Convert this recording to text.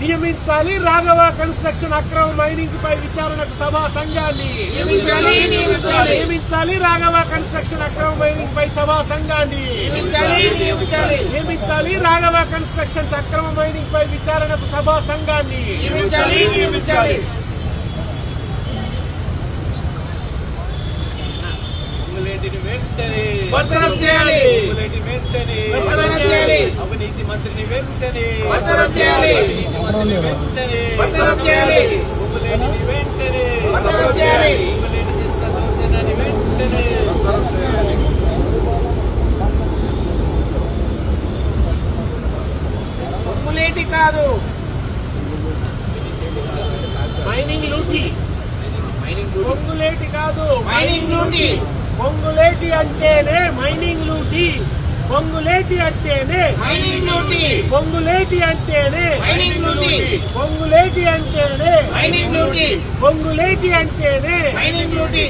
నియమించాలి Raghava construction అక్రమ mining పై విచారణకు సభా సంఘాన్ని నియమించాలి రాఘవ కన్స్ట్రక్షన్ అక్రమ మైనింగ్ పై సభా సంఘాన్ని నియమించాలి రాఘవ కన్స్ట్రక్షన్స్ అక్రమ మైనింగ్ పై విచారణకు సభా సంఘాన్ని వెంటనే అవినీతి మంత్రిని వెంటనే పొంగులేటి కాదు మైనింగ్ లూటీ, పొంగులేటి కాదు మైనింగ్ లూటీ, పొంగులేటి అంటేనే మైనింగ్ లూటీ, పొంగులేటి అంటేనే మైనింగ్ లూటీ, పొంగులేటి అంటేనే మైనింగ్ లూటీ, పొంగులేటి అంటేనే మైనింగ్ లూటీ, పొంగులేటి అంటేనే మైనింగ్ లూటీ.